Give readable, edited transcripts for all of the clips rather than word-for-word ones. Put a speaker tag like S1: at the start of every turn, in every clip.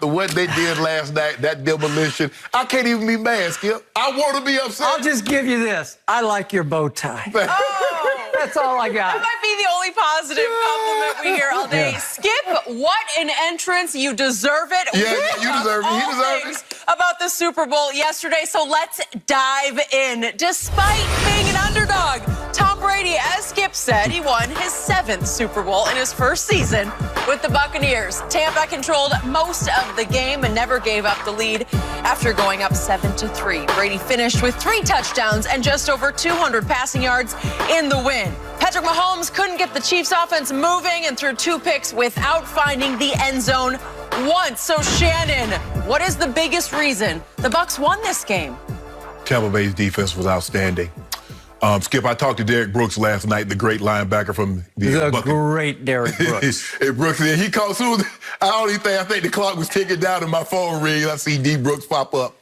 S1: What they did last night, that demolition, I can't even be mad, Skip. I want to be upset.
S2: I'll just give you this. I like your bow tie.
S3: Oh,
S2: that's all I got.
S3: That might be the only positive compliment we hear all day. Skip, what an entrance. You deserve it.
S1: Yeah, you deserve it. He deserves it.
S3: About the Super Bowl yesterday, so let's dive in. Despite being an underdog, Tom Brady, as Skip said, he won his 7th Super Bowl in his first season with the Buccaneers. Tampa controlled most of the game and never gave up the lead after going up 7-3. Brady finished with 3 touchdowns and just over 200 passing yards in the win. Patrick Mahomes couldn't get the Chiefs offense moving and threw 2 picks without finding the end zone once. So Shannon, what is the biggest reason the Bucs won this game?
S1: Tampa Bay's defense was outstanding. Skip, I talked to Derrick Brooks last night, the great linebacker from the
S2: great Derrick Brooks.
S1: Brooks, he called soon. I think the clock was ticking down and my phone rings. I see D. Brooks pop up.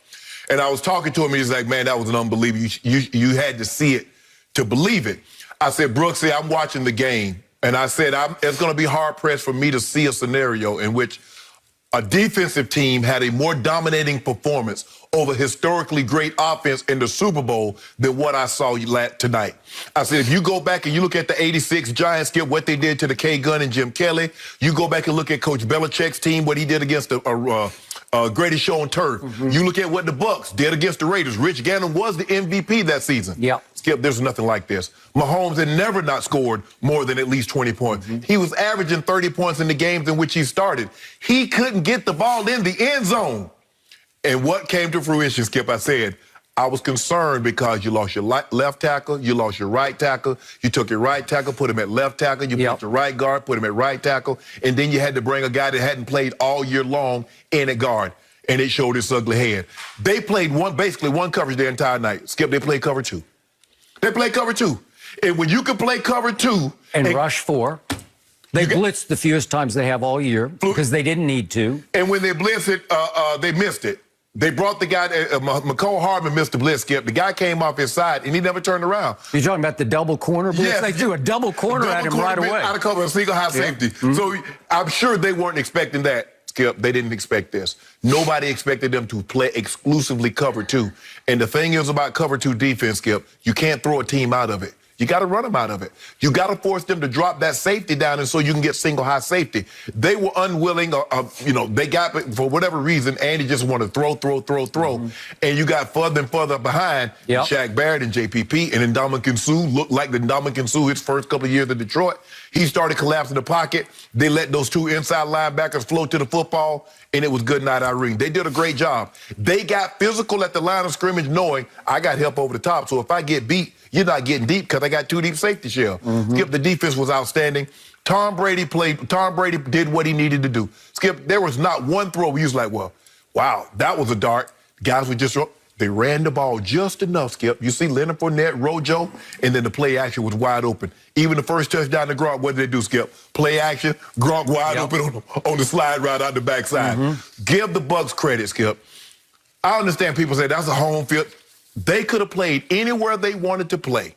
S1: And I was talking to him, he's like, man, that was an unbelievable. You had to see it to believe it. I said, Brooks, I'm watching the game. And I said, it's going to be hard-pressed for me to see a scenario in which a defensive team had a more dominating performance over historically great offense in the Super Bowl than what I saw tonight. I said, if you go back and you look at the '86 Giants, Skip, what they did to the K-Gun and Jim Kelly, you go back and look at Coach Belichick's team, what he did against the greatest show on turf. You look at what the Bucs did against the Raiders. Rich Gannon was the MVP that season.
S2: Yeah.
S1: Skip, there's nothing like this. Mahomes had never not scored more than at least 20 points. He was averaging 30 points in the games in which he started. He couldn't get the ball in the end zone. And what came to fruition, Skip, I said, I was concerned because you lost your left tackle, you lost your right tackle, you took your right tackle, put him at left tackle, you put your right guard, put him at right tackle, and then you had to bring a guy that hadn't played all year long in at guard, and it showed its ugly head. They played basically one coverage the entire night. Skip, they played cover 2. They played cover 2. And when you can play cover 2...
S2: And rush 4. They blitzed the fewest times they have all year because they didn't need to.
S1: And when they blitzed it, they missed it. They brought the guy, McCole Hardman missed the blitz, Skip. The guy came off his side, and he never turned around.
S2: You're talking about the double corner blitz?
S1: Yes.
S2: They threw a double corner at him right away.
S1: Out of cover, a single high safety. So I'm sure they weren't expecting that, Skip. They didn't expect this. Nobody expected them to play exclusively cover 2. And the thing is about cover 2 defense, Skip, you can't throw a team out of it. You got to run them out of it. You got to force them to drop that safety down, and so you can get single high safety. They were unwilling, they got, for whatever reason, Andy just wanted to throw. And you got further and further behind Shaq Barrett and JPP, and Ndamukong Suh looked like the Ndamukong Suh his first couple of years in Detroit. He started collapsing the pocket. They let those 2 inside linebackers float to the football, and it was good night, Irene. They did a great job. They got physical at the line of scrimmage knowing I got help over the top, so if I get beat, you're not getting deep because I got 2 deep safety shell. Skip, the defense was outstanding. Tom Brady did what he needed to do. Skip, there was not one throw where he was like, well, wow, that was a dart. Guys were just, they ran the ball just enough, Skip. You see Leonard Fournette, Rojo, and then the play action was wide open. Even the first touchdown to Gronk, what did they do, Skip? Play action, Gronk wide open on the slide right out the backside. Give the Bucs credit, Skip. I understand people say that's a home field. They could have played anywhere they wanted to play.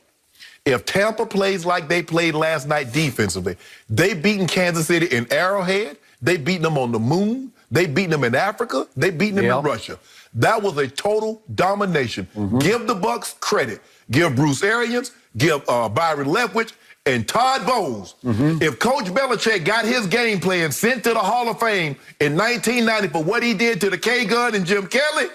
S1: If Tampa plays like they played last night defensively, they beaten Kansas City in Arrowhead, they beaten them on the moon, they beaten them in Africa, they beaten them in Russia. That was a total domination. Give the Bucs credit. Give Bruce Arians, give Byron Leftwich, and Todd Bowles. If Coach Belichick got his game plan sent to the Hall of Fame in 1990 for what he did to the K-Gun and Jim Kelly,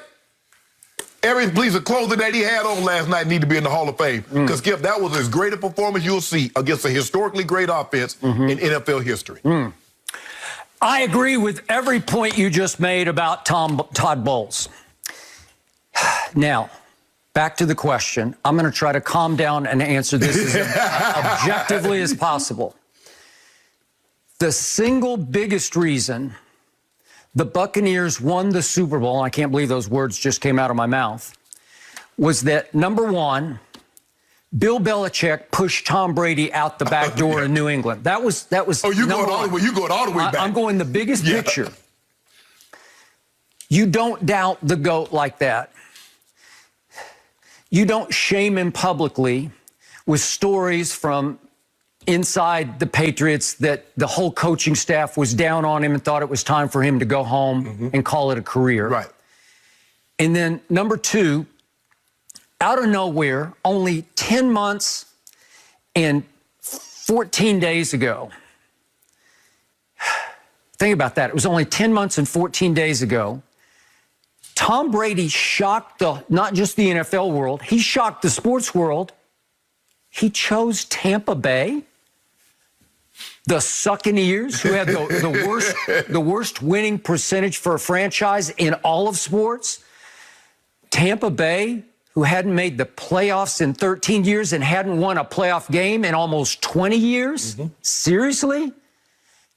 S1: every piece of clothing that he had on last night need to be in the Hall of Fame. Because, Skip, that was as great a performance you'll see against a historically great offense in NFL history.
S2: I agree with every point you just made about Todd Bowles. Now, back to the question. I'm going to try to calm down and answer this as objectively as possible. The single biggest reason the Buccaneers won the Super Bowl, and I can't believe those words just came out of my mouth, was that, number one, Bill Belichick pushed Tom Brady out the back door in New England. That was.
S1: Oh, you going all the way? You going all the way back?
S2: I'm going the biggest picture. You don't doubt the GOAT like that. You don't shame him publicly with stories from inside the Patriots that the whole coaching staff was down on him and thought it was time for him to go home and call it a career.
S1: Right.
S2: And then number two, out of nowhere, only 10 months and 14 days ago. Think about that. It was only 10 months and 14 days ago. Tom Brady shocked not just the NFL world, he shocked the sports world. He chose Tampa Bay, the Succaneers, who had the worst winning percentage for a franchise in all of sports. Tampa Bay, who hadn't made the playoffs in 13 years and hadn't won a playoff game in almost 20 years? Seriously?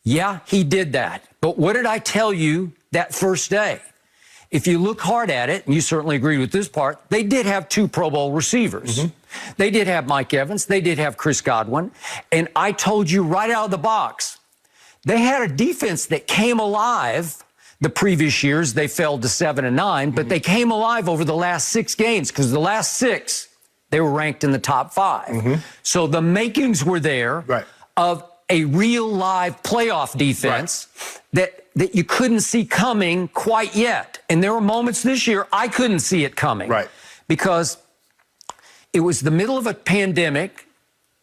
S2: Yeah, he did that. But what did I tell you that first day? If you look hard at it, and you certainly agree with this part, they did have 2 Pro Bowl receivers. They did have Mike Evans. They did have Chris Godwin. And I told you right out of the box, they had a defense that came alive. The previous years, they fell to 7-9, but they came alive over the last 6 games because the last 6, they were ranked in the top 5. So the makings were there of a real live playoff defense that you couldn't see coming quite yet. And there were moments this year I couldn't see it coming because it was the middle of a pandemic.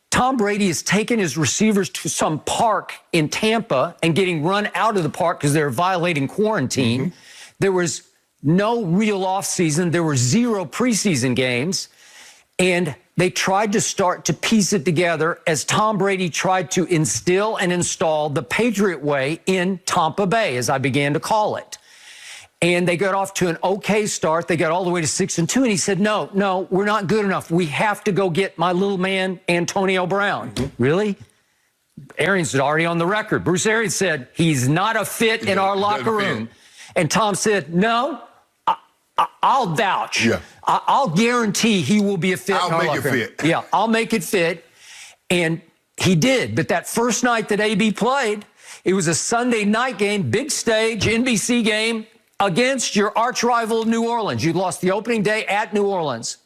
S2: Tom Brady has taken his receivers to some park in Tampa and getting run out of the park because they're violating quarantine. There was no real offseason. There were 0 preseason games. And they tried to start to piece it together as Tom Brady tried to instill and install the Patriot way in Tampa Bay, as I began to call it. And they got off to an okay start. They got all the way to 6-2. And he said, no, we're not good enough. We have to go get my little man, Antonio Brown. Really? Arians is already on the record. Bruce Arians said, he's not a fit in our locker room. And Tom said, no, I'll vouch. I'll guarantee he will be a fit in our locker room.
S1: I'll make it fit.
S2: Yeah, I'll make it fit. And he did. But that first night that AB played, it was a Sunday night game, big stage, NBC game, against your arch rival New Orleans. You lost the opening day at New Orleans.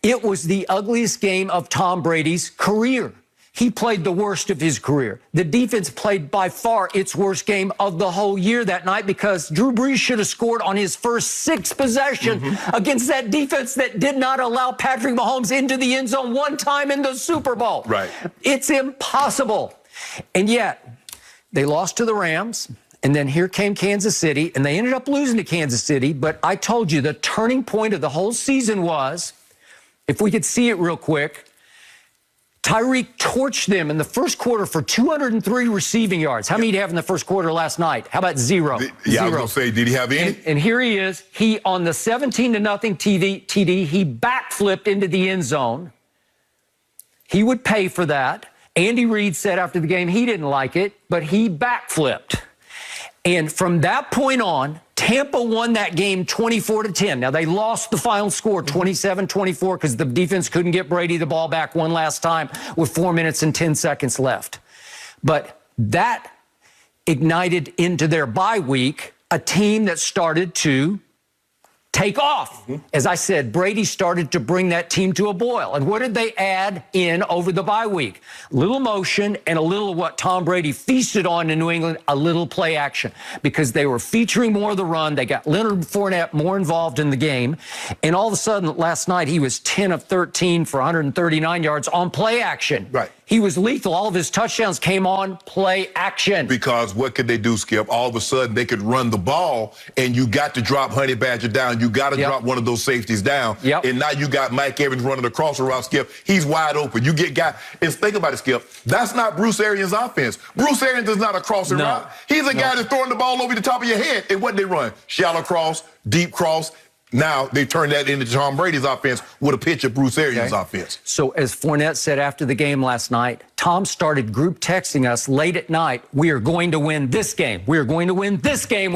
S2: It was the ugliest game of Tom Brady's career. He played the worst of his career. The defense played by far its worst game of the whole year that night because Drew Brees should have scored on his first 6 possessions against that defense that did not allow Patrick Mahomes into the end zone one time in the Super Bowl. It's impossible. And yet, they lost to the Rams. And then here came Kansas City, and they ended up losing to Kansas City. But I told you the turning point of the whole season was, if we could see it real quick, Tyreek torched them in the first quarter for 203 receiving yards. How many did he have in the first quarter last night? How about 0?
S1: I was going to say, did he have any?
S2: And here he is. He, on the 17-0 TD, he backflipped into the end zone. He would pay for that. Andy Reid said after the game he didn't like it, but he backflipped. And from that point on, Tampa won that game 24-10. Now, they lost the final score 27-24 because the defense couldn't get Brady the ball back one last time with 4 minutes and 10 seconds left. But that ignited into their bye week a team that started to take off. As I said, Brady started to bring that team to a boil. And what did they add in over the bye week? A little motion and a little of what Tom Brady feasted on in New England, a little play action. Because they were featuring more of the run. They got Leonard Fournette more involved in the game. And all of a sudden, last night, he was 10 of 13 for 139 yards on play action. He was lethal. All of his touchdowns came on play action.
S1: Because what could they do, Skip? All of a sudden, they could run the ball, and you got to drop Honey Badger down. You got to drop one of those safeties down. And now you got Mike Evans running across the route, Skip. He's wide open. You get guy. And think about it, Skip. That's not Bruce Arians' offense. Bruce Arians is not a crossing route. He's a guy that's throwing the ball over the top of your head. And what they run? Shallow cross, deep cross. Now they turned that into Tom Brady's offense with a pitch of Bruce Arians' offense.
S2: So as Fournette said after the game last night, Tom started group texting us late at night. We are going to win this game. We are going to win this game.